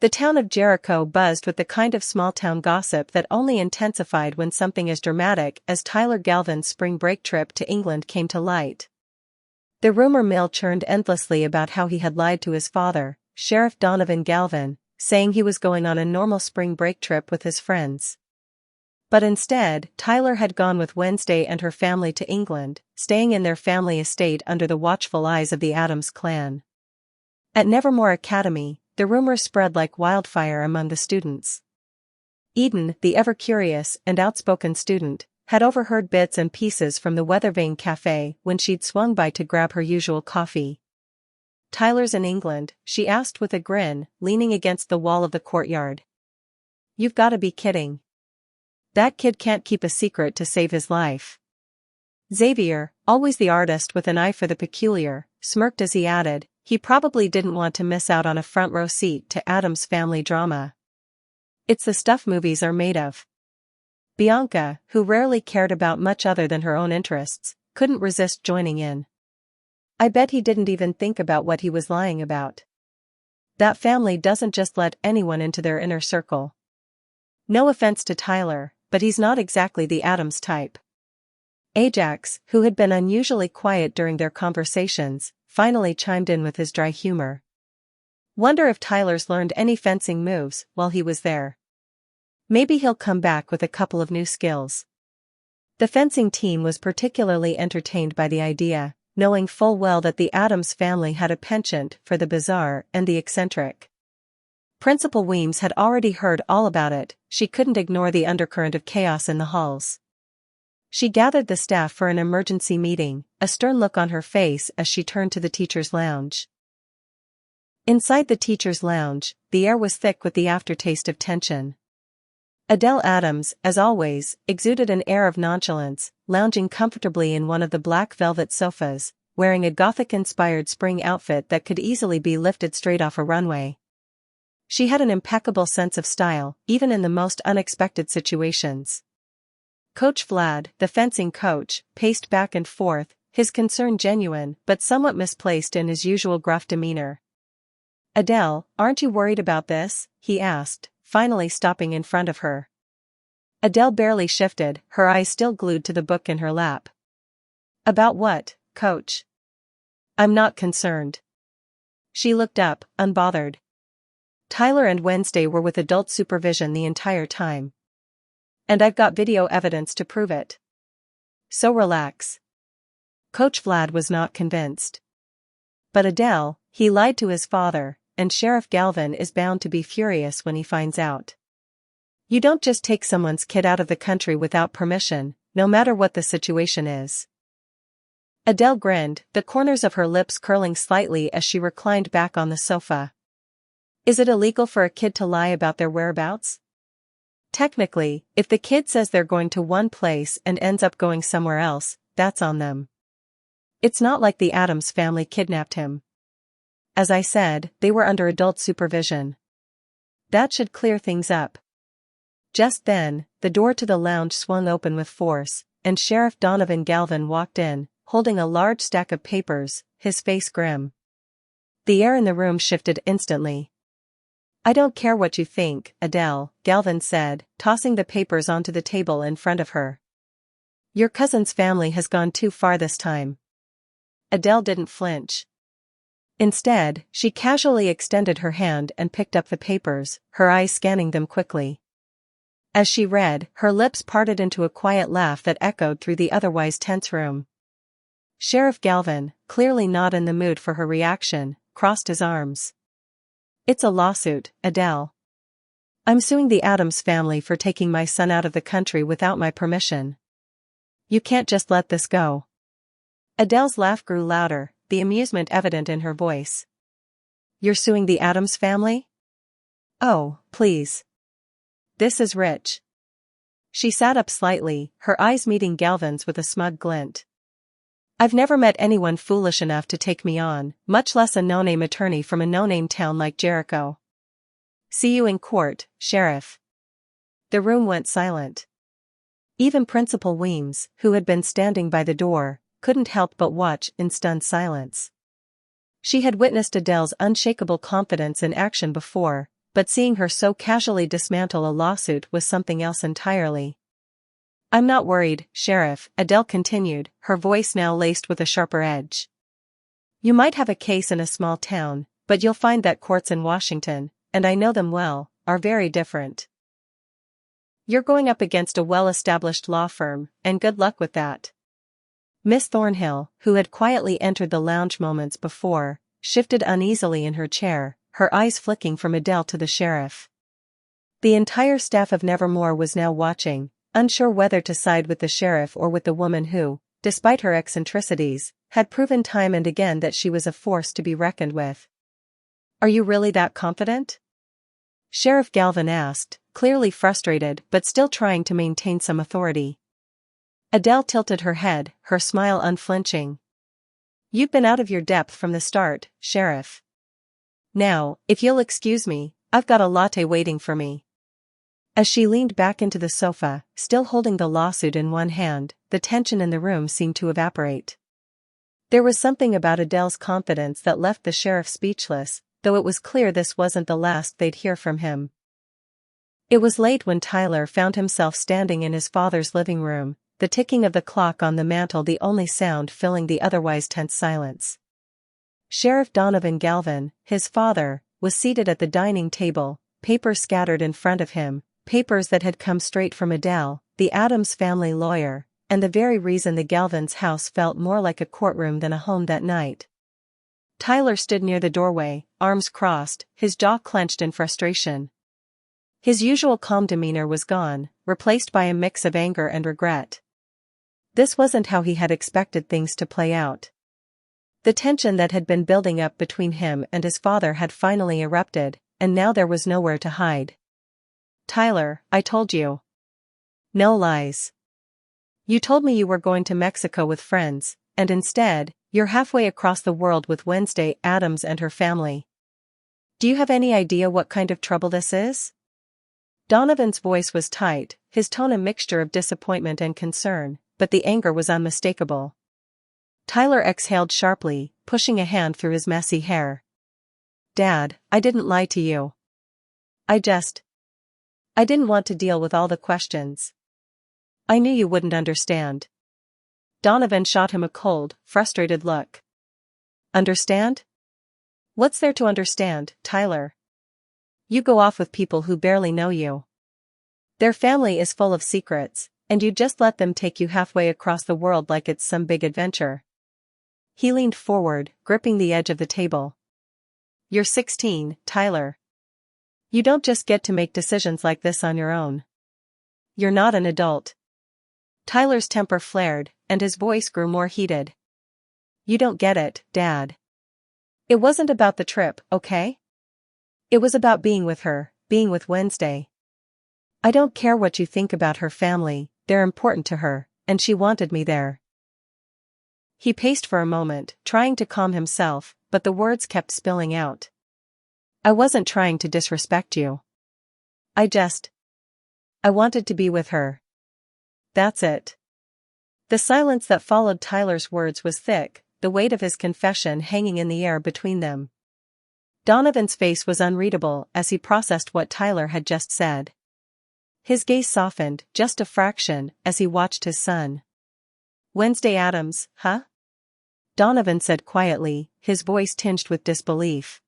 The town of Jericho buzzed with the kind of small-town gossip that only intensified when something as dramatic as Tyler Galvin's spring break trip to England came to light. The rumor mill churned endlessly about how he had lied to his father, Sheriff Galpin, saying he was going on a normal spring break trip with his friends. But instead, Tyler had gone with Wednesday and her family to England, staying in their family estate under the watchful eyes of the Addams clan. At Nevermore Academy, the rumors spread like wildfire among the students. Eden, the ever-curious and outspoken student, had overheard bits and pieces from the Weathervane cafe when she'd swung by to grab her usual coffee. "Tyler's in England?" she asked with a grin, leaning against the wall of the courtyard. "You've gotta be kidding. That kid can't keep a secret to save his life." Xavier, always the artist with an eye for the peculiar, smirked as he added, he probably didn't want to miss out on a front-row seat to Addams Family drama. "It's the stuff movies are made of." Bianca, who rarely cared about much other than her own interests, couldn't resist joining in. "I bet he didn't even think about what he was lying about. That family doesn't just let anyone into their inner circle. No offense to Tyler, but he's not exactly the Addams type." Ajax, who had been unusually quiet during their conversations, finally chimed in with his dry humor. "Wonder if Tyler's learned any fencing moves while he was there. Maybe he'll come back with a couple of new skills." The fencing team was particularly entertained by the idea, knowing full well that the Addams family had a penchant for the bizarre and the eccentric. Principal Weems had already heard all about it. She couldn't ignore the undercurrent of chaos in the halls. She gathered the staff for an emergency meeting, a stern look on her face as she turned to the teacher's lounge. Inside the teacher's lounge, the air was thick with the aftertaste of tension. Adele Addams, as always, exuded an air of nonchalance, lounging comfortably in one of the black velvet sofas, wearing a Gothic-inspired spring outfit that could easily be lifted straight off a runway. She had an impeccable sense of style, even in the most unexpected situations. Coach Vlad, the fencing coach, paced back and forth, his concern genuine but somewhat misplaced in his usual gruff demeanor. "Adele, aren't you worried about this?" he asked, finally stopping in front of her. Adele barely shifted, her eyes still glued to the book in her lap. "About what, Coach?" "I'm not concerned." She looked up, unbothered. "Tyler and Wednesday were with adult supervision the entire time. And I've got video evidence to prove it. So relax." Coach Vlad was not convinced. "But Adele, he lied to his father, and Sheriff Galpin is bound to be furious when he finds out. You don't just take someone's kid out of the country without permission, no matter what the situation is." Adele grinned, the corners of her lips curling slightly as she reclined back on the sofa. "Is it illegal for a kid to lie about their whereabouts?" "Technically, if the kid says they're going to one place and ends up going somewhere else, that's on them. It's not like the Addams family kidnapped him. As I said, they were under adult supervision. That should clear things up." Just then, the door to the lounge swung open with force, and Sheriff Galpin walked in, holding a large stack of papers, his face grim. The air in the room shifted instantly. "I don't care what you think, Adele," Galpin said, tossing the papers onto the table in front of her. "Your cousin's family has gone too far this time." Adele didn't flinch. Instead, she casually extended her hand and picked up the papers, her eyes scanning them quickly. As she read, her lips parted into a quiet laugh that echoed through the otherwise tense room. Sheriff Galpin, clearly not in the mood for her reaction, crossed his arms. "It's a lawsuit, Adele. I'm suing the Addams family for taking my son out of the country without my permission. You can't just let this go." Adele's laugh grew louder, the amusement evident in her voice. "You're suing the Addams family? Oh, please. This is rich." She sat up slightly, her eyes meeting Galvin's with a smug glint. "I've never met anyone foolish enough to take me on, much less a no-name attorney from a no-name town like Jericho. See you in court, Sheriff." The room went silent. Even Principal Weems, who had been standing by the door, couldn't help but watch in stunned silence. She had witnessed Adele's unshakable confidence in action before, but seeing her so casually dismantle a lawsuit was something else entirely. "I'm not worried, Sheriff," Adele continued, her voice now laced with a sharper edge. "You might have a case in a small town, but you'll find that courts in Washington, and I know them well, are very different. You're going up against a well-established law firm, and good luck with that." Miss Thornhill, who had quietly entered the lounge moments before, shifted uneasily in her chair, her eyes flicking from Adele to the sheriff. The entire staff of Nevermore was now watching, unsure whether to side with the sheriff or with the woman who, despite her eccentricities, had proven time and again that she was a force to be reckoned with. "Are you really that confident?" Sheriff Galpin asked, clearly frustrated but still trying to maintain some authority. Adele tilted her head, her smile unflinching. "You've been out of your depth from the start, Sheriff. Now, if you'll excuse me, I've got a latte waiting for me." As she leaned back into the sofa, still holding the lawsuit in one hand, the tension in the room seemed to evaporate. There was something about Adele's confidence that left the sheriff speechless, though it was clear this wasn't the last they'd hear from him. It was late when Tyler found himself standing in his father's living room, the ticking of the clock on the mantel the only sound filling the otherwise tense silence. Sheriff Donovan Galvin, his father, was seated at the dining table, papers scattered in front of him, papers that had come straight from Adele, the Addams family lawyer, and the very reason the Galvins' house felt more like a courtroom than a home that night. Tyler stood near the doorway, arms crossed, his jaw clenched in frustration. His usual calm demeanor was gone, replaced by a mix of anger and regret. This wasn't how he had expected things to play out. The tension that had been building up between him and his father had finally erupted, and now there was nowhere to hide. "Tyler, I told you. No lies. You told me you were going to Mexico with friends, and instead, you're halfway across the world with Wednesday Addams and her family. Do you have any idea what kind of trouble this is?" Donovan's voice was tight, his tone a mixture of disappointment and concern, but the anger was unmistakable. Tyler exhaled sharply, pushing a hand through his messy hair. "Dad, I didn't lie to you. I didn't want to deal with all the questions. I knew you wouldn't understand." Donovan shot him a cold, frustrated look. "Understand? What's there to understand, Tyler? You go off with people who barely know you. Their family is full of secrets, and you just let them take you halfway across the world like it's some big adventure." He leaned forward, gripping the edge of the table. "You're 16, Tyler. You don't just get to make decisions like this on your own. You're not an adult." Tyler's temper flared, and his voice grew more heated. "You don't get it, Dad. It wasn't about the trip, okay? It was about being with her, being with Wednesday. I don't care what you think about her family, they're important to her, and she wanted me there." He paced for a moment, trying to calm himself, but the words kept spilling out. "I wasn't trying to disrespect you. I wanted to be with her. That's it." The silence that followed Tyler's words was thick, the weight of his confession hanging in the air between them. Donovan's face was unreadable as he processed what Tyler had just said. His gaze softened, just a fraction, as he watched his son. "Wednesday Addams, huh?" Donovan said quietly, his voice tinged with disbelief.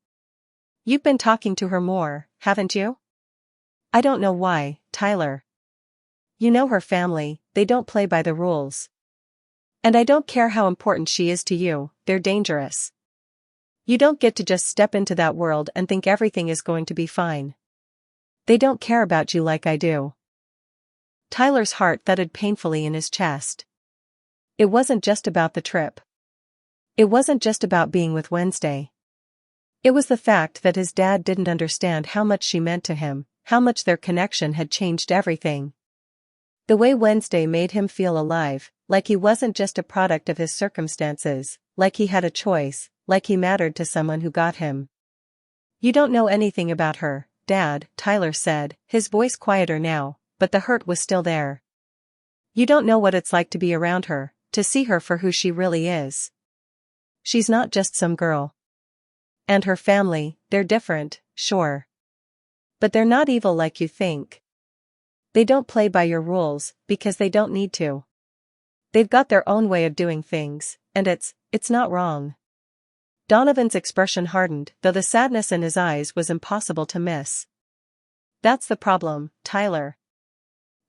"You've been talking to her more, haven't you?" "I don't know why, Tyler. You know her family, they don't play by the rules. And I don't care how important she is to you, they're dangerous. You don't get to just step into that world and think everything is going to be fine. They don't care about you like I do." Tyler's heart thudded painfully in his chest. It wasn't just about the trip. It wasn't just about being with Wednesday. It was the fact that his dad didn't understand how much she meant to him, how much their connection had changed everything. The way Wednesday made him feel alive, like he wasn't just a product of his circumstances, like he had a choice, like he mattered to someone who got him. "You don't know anything about her, Dad," Tyler said, his voice quieter now, but the hurt was still there. "You don't know what it's like to be around her, to see her for who she really is. She's not just some girl. And her family, they're different, sure. But they're not evil like you think. They don't play by your rules, because they don't need to. They've got their own way of doing things, and it's not wrong. Donovan's expression hardened, though the sadness in his eyes was impossible to miss. That's the problem, Tyler.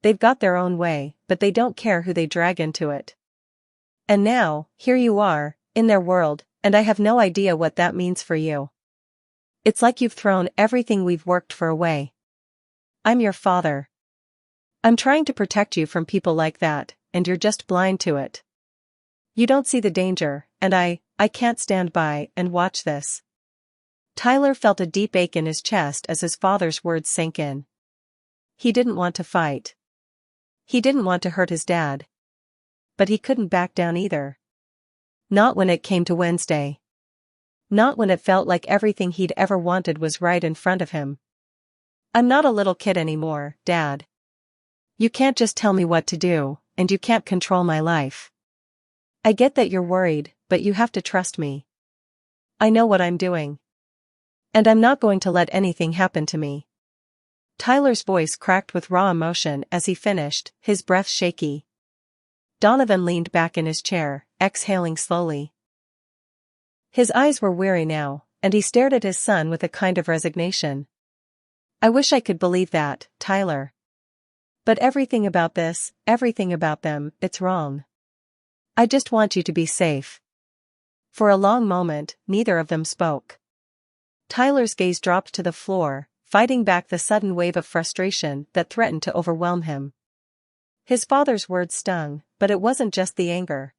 They've got their own way, but they don't care who they drag into it. And now, here you are, in their world, and I have no idea what that means for you. It's like you've thrown everything we've worked for away. I'm your father. I'm trying to protect you from people like that, and you're just blind to it. You don't see the danger, and I can't stand by and watch this. Tyler felt a deep ache in his chest as his father's words sank in. He didn't want to fight. He didn't want to hurt his dad. But he couldn't back down either. Not when it came to Wednesday. Not when it felt like everything he'd ever wanted was right in front of him. I'm not a little kid anymore, Dad. You can't just tell me what to do, and you can't control my life. I get that you're worried, but you have to trust me. I know what I'm doing. And I'm not going to let anything happen to me. Tyler's voice cracked with raw emotion as he finished, his breath shaky. Donovan leaned back in his chair, exhaling slowly. His eyes were weary now, and he stared at his son with a kind of resignation. I wish I could believe that, Tyler. But everything about this, everything about them, it's wrong. I just want you to be safe. For a long moment, neither of them spoke. Tyler's gaze dropped to the floor, fighting back the sudden wave of frustration that threatened to overwhelm him. His father's words stung, but it wasn't just the anger.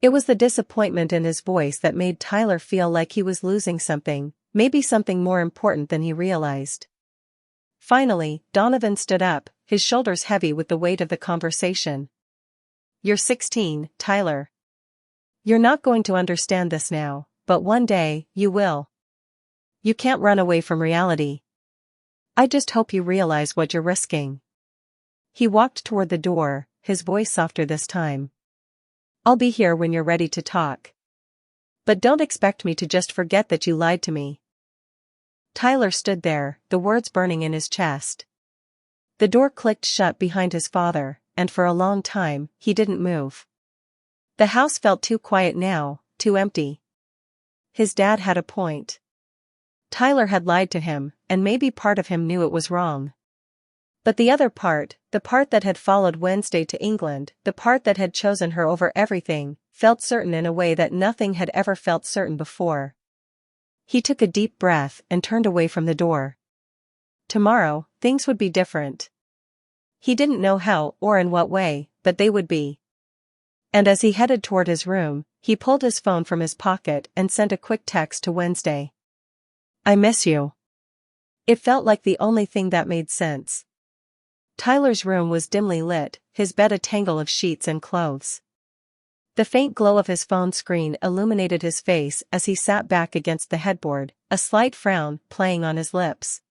It was the disappointment in his voice that made Tyler feel like he was losing something, maybe something more important than he realized. Finally, Donovan stood up, his shoulders heavy with the weight of the conversation. You're 16, Tyler. You're not going to understand this now, but one day, you will. You can't run away from reality. I just hope you realize what you're risking. He walked toward the door, his voice softer this time. I'll be here when you're ready to talk. But don't expect me to just forget that you lied to me. Tyler stood there, the words burning in his chest. The door clicked shut behind his father, and for a long time, he didn't move. The house felt too quiet now, too empty. His dad had a point. Tyler had lied to him, and maybe part of him knew it was wrong. But the other part, the part that had followed Wednesday to England, the part that had chosen her over everything, felt certain in a way that nothing had ever felt certain before. He took a deep breath and turned away from the door. Tomorrow, things would be different. He didn't know how or in what way, but they would be. And as he headed toward his room, he pulled his phone from his pocket and sent a quick text to Wednesday. I miss you. It felt like the only thing that made sense. Tyler's room was dimly lit, his bed a tangle of sheets and clothes. The faint glow of his phone screen illuminated his face as he sat back against the headboard, a slight frown playing on his lips.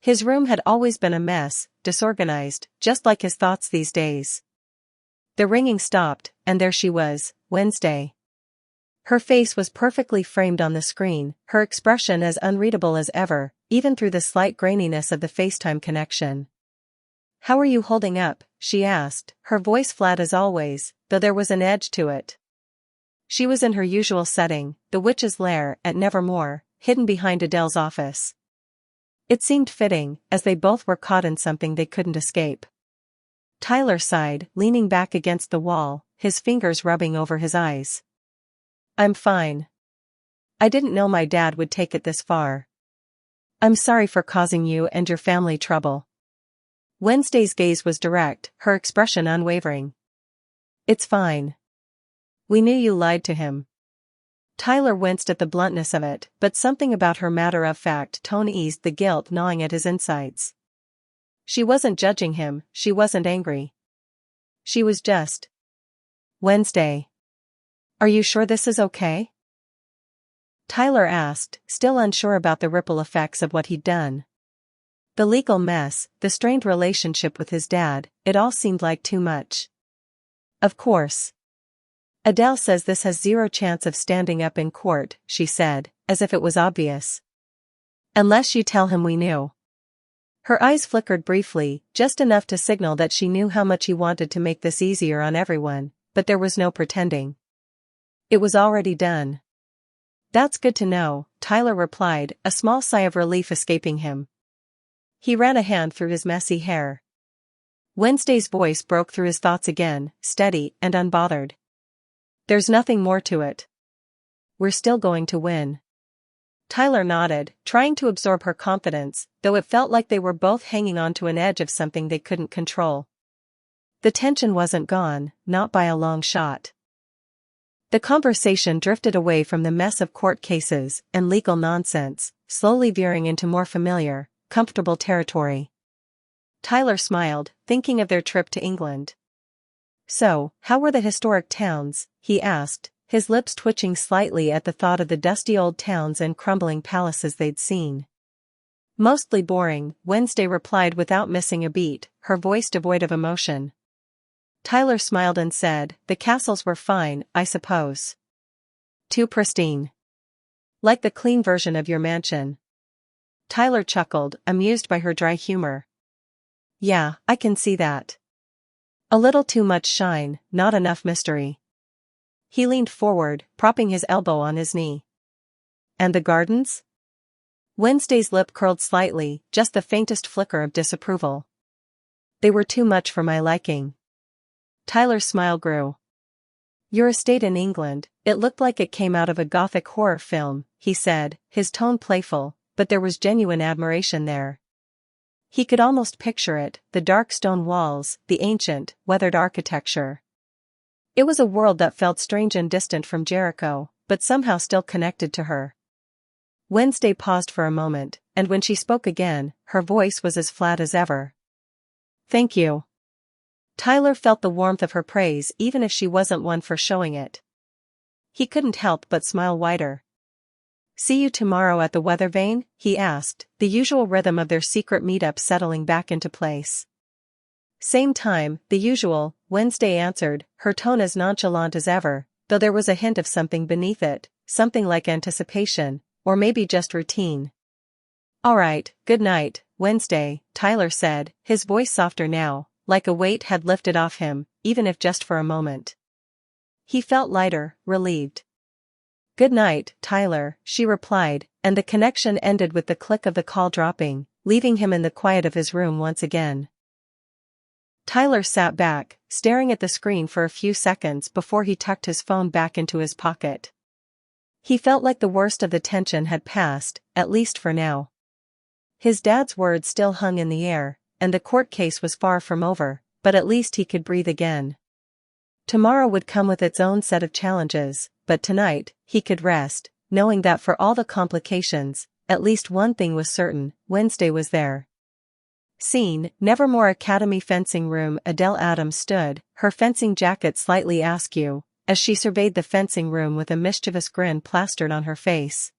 His room had always been a mess, disorganized, just like his thoughts these days. The ringing stopped, and there she was, Wednesday. Her face was perfectly framed on the screen, her expression as unreadable as ever, even through the slight graininess of the FaceTime connection. How are you holding up? She asked, her voice flat as always, though there was an edge to it. She was in her usual setting, the witch's lair at Nevermore, hidden behind Adele's office. It seemed fitting, as they both were caught in something they couldn't escape. Tyler sighed, leaning back against the wall, his fingers rubbing over his eyes. I'm fine. I didn't know my dad would take it this far. I'm sorry for causing you and your family trouble. Wednesday's gaze was direct, her expression unwavering. It's fine. We knew you lied to him. Tyler winced at the bluntness of it, but something about her matter-of-fact tone eased the guilt gnawing at his insides. She wasn't judging him, she wasn't angry. She was just. Wednesday. Are you sure this is okay? Tyler asked, still unsure about the ripple effects of what he'd done. The legal mess, the strained relationship with his dad, it all seemed like too much. Of course. Adele says this has zero chance of standing up in court, she said, as if it was obvious. Unless you tell him we knew. Her eyes flickered briefly, just enough to signal that she knew how much he wanted to make this easier on everyone, but there was no pretending. It was already done. That's good to know, Tyler replied, a small sigh of relief escaping him. He ran a hand through his messy hair. Wednesday's voice broke through his thoughts again, steady and unbothered. There's nothing more to it. We're still going to win. Tyler nodded, trying to absorb her confidence, though it felt like they were both hanging on to an edge of something they couldn't control. The tension wasn't gone, not by a long shot. The conversation drifted away from the mess of court cases and legal nonsense, slowly veering into more familiar, comfortable territory. Tyler smiled, thinking of their trip to England. So, how were the historic towns, he asked, his lips twitching slightly at the thought of the dusty old towns and crumbling palaces they'd seen. Mostly boring, Wednesday replied without missing a beat, her voice devoid of emotion. Tyler smiled and said, the castles were fine, I suppose. Too pristine. Like the clean version of your mansion. Tyler chuckled, amused by her dry humor. Yeah, I can see that. A little too much shine, not enough mystery. He leaned forward, propping his elbow on his knee. And the gardens? Wednesday's lip curled slightly, just the faintest flicker of disapproval. They were too much for my liking. Tyler's smile grew. Your estate in England, it looked like it came out of a gothic horror film, he said, his tone playful, but there was genuine admiration there. He could almost picture it, the dark stone walls, the ancient, weathered architecture. It was a world that felt strange and distant from Jericho, but somehow still connected to her. Wednesday paused for a moment, and when she spoke again, her voice was as flat as ever. Thank you. Tyler felt the warmth of her praise even if she wasn't one for showing it. He couldn't help but smile wider. See you tomorrow at the weather vane? He asked, the usual rhythm of their secret meetup settling back into place. Same time, the usual, Wednesday answered, her tone as nonchalant as ever, though there was a hint of something beneath it, something like anticipation, or maybe just routine. All right, good night, Wednesday, Tyler said, his voice softer now, like a weight had lifted off him, even if just for a moment. He felt lighter, relieved. Good night, Tyler, she replied, and the connection ended with the click of the call dropping, leaving him in the quiet of his room once again. Tyler sat back, staring at the screen for a few seconds before he tucked his phone back into his pocket. He felt like the worst of the tension had passed, at least for now. His dad's words still hung in the air, and the court case was far from over, but at least he could breathe again. Tomorrow would come with its own set of challenges, but tonight, he could rest, knowing that for all the complications, at least one thing was certain, Wednesday was there. Scene, Nevermore Academy fencing room. Adele Addams stood, her fencing jacket slightly askew, as she surveyed the fencing room with a mischievous grin plastered on her face.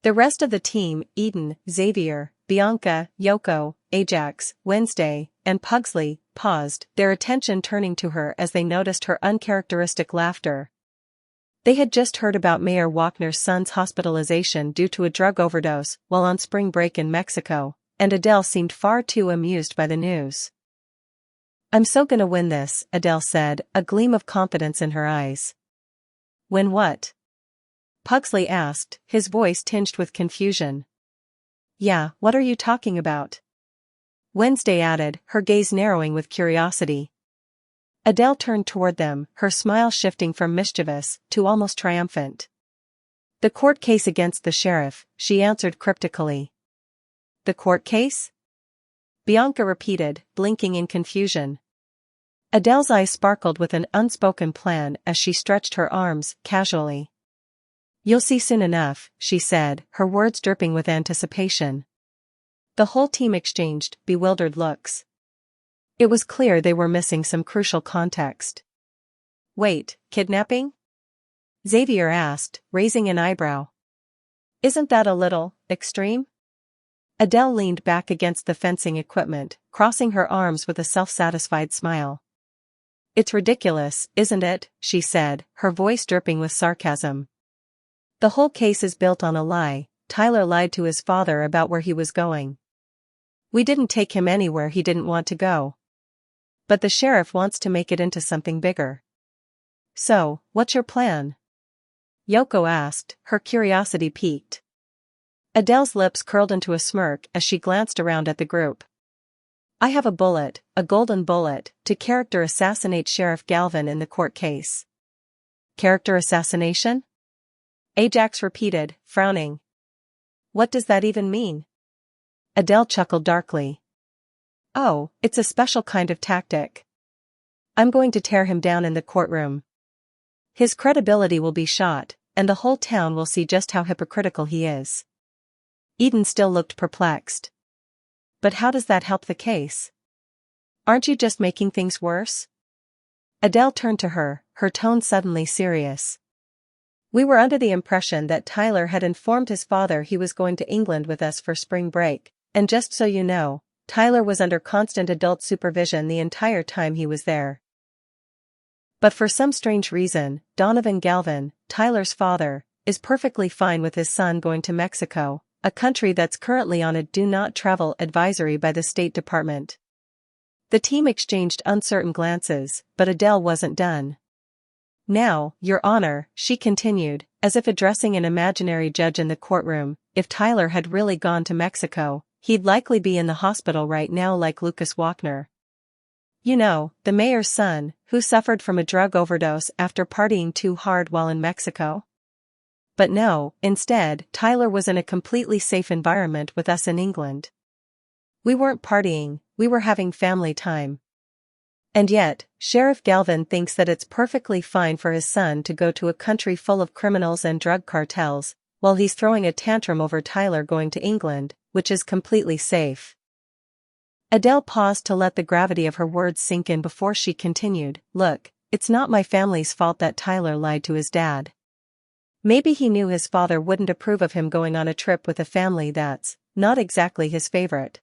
The rest of the team, Eden, Xavier, Bianca, Yoko, Ajax, Wednesday, and Pugsley, paused, their attention turning to her as they noticed her uncharacteristic laughter. They had just heard about Mayor Wagner's son's hospitalization due to a drug overdose while on spring break in Mexico, and Adele seemed far too amused by the news. I'm so gonna win this, Adele said, a gleam of confidence in her eyes. Win what? Pugsley asked, his voice tinged with confusion. Yeah, what are you talking about? Wednesday added, her gaze narrowing with curiosity. Adele turned toward them, her smile shifting from mischievous to almost triumphant. The court case against the sheriff, she answered cryptically. The court case? Bianca repeated, blinking in confusion. Adele's eyes sparkled with an unspoken plan as she stretched her arms, casually. You'll see soon enough, she said, her words dripping with anticipation. The whole team exchanged bewildered looks. It was clear they were missing some crucial context. Wait, kidnapping? Xavier asked, raising an eyebrow. Isn't that a little extreme? Adele leaned back against the fencing equipment, crossing her arms with a self-satisfied smile. It's ridiculous, isn't it? She said, her voice dripping with sarcasm. The whole case is built on a lie. Tyler lied to his father about where he was going. We didn't take him anywhere he didn't want to go. But the sheriff wants to make it into something bigger. So, what's your plan? Yoko asked, her curiosity piqued. Adele's lips curled into a smirk as she glanced around at the group. I have a bullet, a golden bullet, to character assassinate Sheriff Galvin in the court case. Character assassination? Ajax repeated, frowning. What does that even mean? Adele chuckled darkly. Oh, it's a special kind of tactic. I'm going to tear him down in the courtroom. His credibility will be shot, and the whole town will see just how hypocritical he is. Eden still looked perplexed. But how does that help the case? Aren't you just making things worse? Adele turned to her, her tone suddenly serious. We were under the impression that Tyler had informed his father he was going to England with us for spring break, and just so you know, Tyler was under constant adult supervision the entire time he was there. But for some strange reason, Donovan Galvin, Tyler's father, is perfectly fine with his son going to Mexico, a country that's currently on a do-not-travel advisory by the State Department. The team exchanged uncertain glances, but Adele wasn't done. Now, Your Honor, she continued, as if addressing an imaginary judge in the courtroom, if Tyler had really gone to Mexico, he'd likely be in the hospital right now like Lucas Wachner. You know, the mayor's son, who suffered from a drug overdose after partying too hard while in Mexico. But no, instead, Tyler was in a completely safe environment with us in England. We weren't partying, we were having family time. And yet, Sheriff Galvin thinks that it's perfectly fine for his son to go to a country full of criminals and drug cartels, while he's throwing a tantrum over Tyler going to England, which is completely safe. Adele paused to let the gravity of her words sink in before she continued, Look, it's not my family's fault that Tyler lied to his dad. Maybe he knew his father wouldn't approve of him going on a trip with a family that's not exactly his favorite.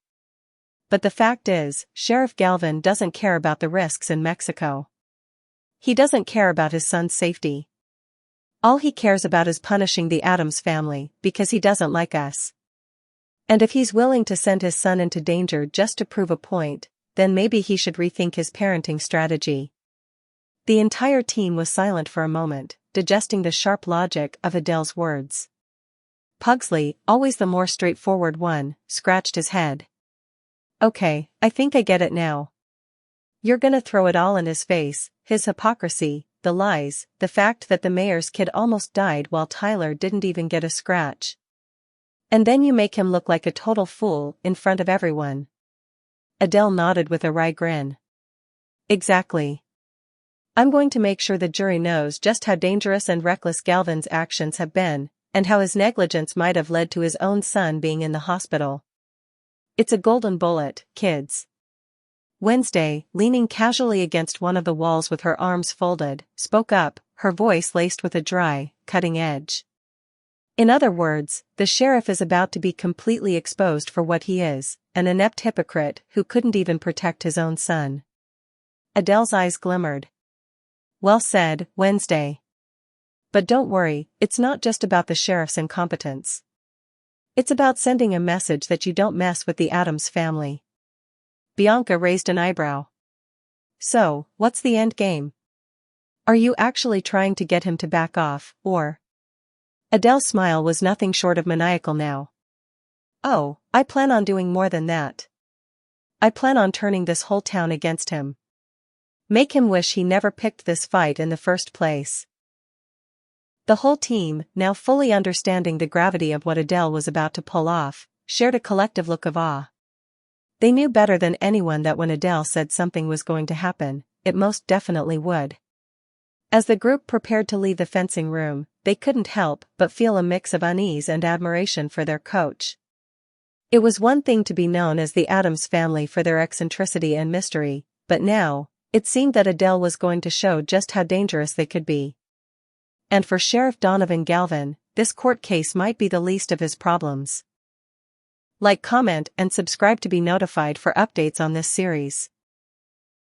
But the fact is, Sheriff Galvin doesn't care about the risks in Mexico. He doesn't care about his son's safety. All he cares about is punishing the Addams family because he doesn't like us. And if he's willing to send his son into danger just to prove a point, then maybe he should rethink his parenting strategy. The entire team was silent for a moment, digesting the sharp logic of Adele's words. Pugsley, always the more straightforward one, scratched his head. Okay, I think I get it now. You're gonna throw it all in his face, his hypocrisy, the lies, the fact that the mayor's kid almost died while Tyler didn't even get a scratch. And then you make him look like a total fool in front of everyone. Adele nodded with a wry grin. Exactly. I'm going to make sure the jury knows just how dangerous and reckless Galvin's actions have been, and how his negligence might have led to his own son being in the hospital. It's a golden bullet, kids. Wednesday, leaning casually against one of the walls with her arms folded, spoke up, her voice laced with a dry, cutting edge. In other words, the sheriff is about to be completely exposed for what he is, an inept hypocrite who couldn't even protect his own son. Adele's eyes glimmered. Well said, Wednesday. But don't worry, it's not just about the sheriff's incompetence. It's about sending a message that you don't mess with the Addams family. Bianca raised an eyebrow. So, what's the end game? Are you actually trying to get him to back off, or? Adele's smile was nothing short of maniacal now. Oh, I plan on doing more than that. I plan on turning this whole town against him. Make him wish he never picked this fight in the first place. The whole team, now fully understanding the gravity of what Adele was about to pull off, shared a collective look of awe. They knew better than anyone that when Adele said something was going to happen, it most definitely would. As the group prepared to leave the fencing room, they couldn't help but feel a mix of unease and admiration for their coach. It was one thing to be known as the Addams family for their eccentricity and mystery, but now, it seemed that Adele was going to show just how dangerous they could be. And for Sheriff Donovan Galvin, this court case might be the least of his problems. Like, comment, and subscribe to be notified for updates on this series.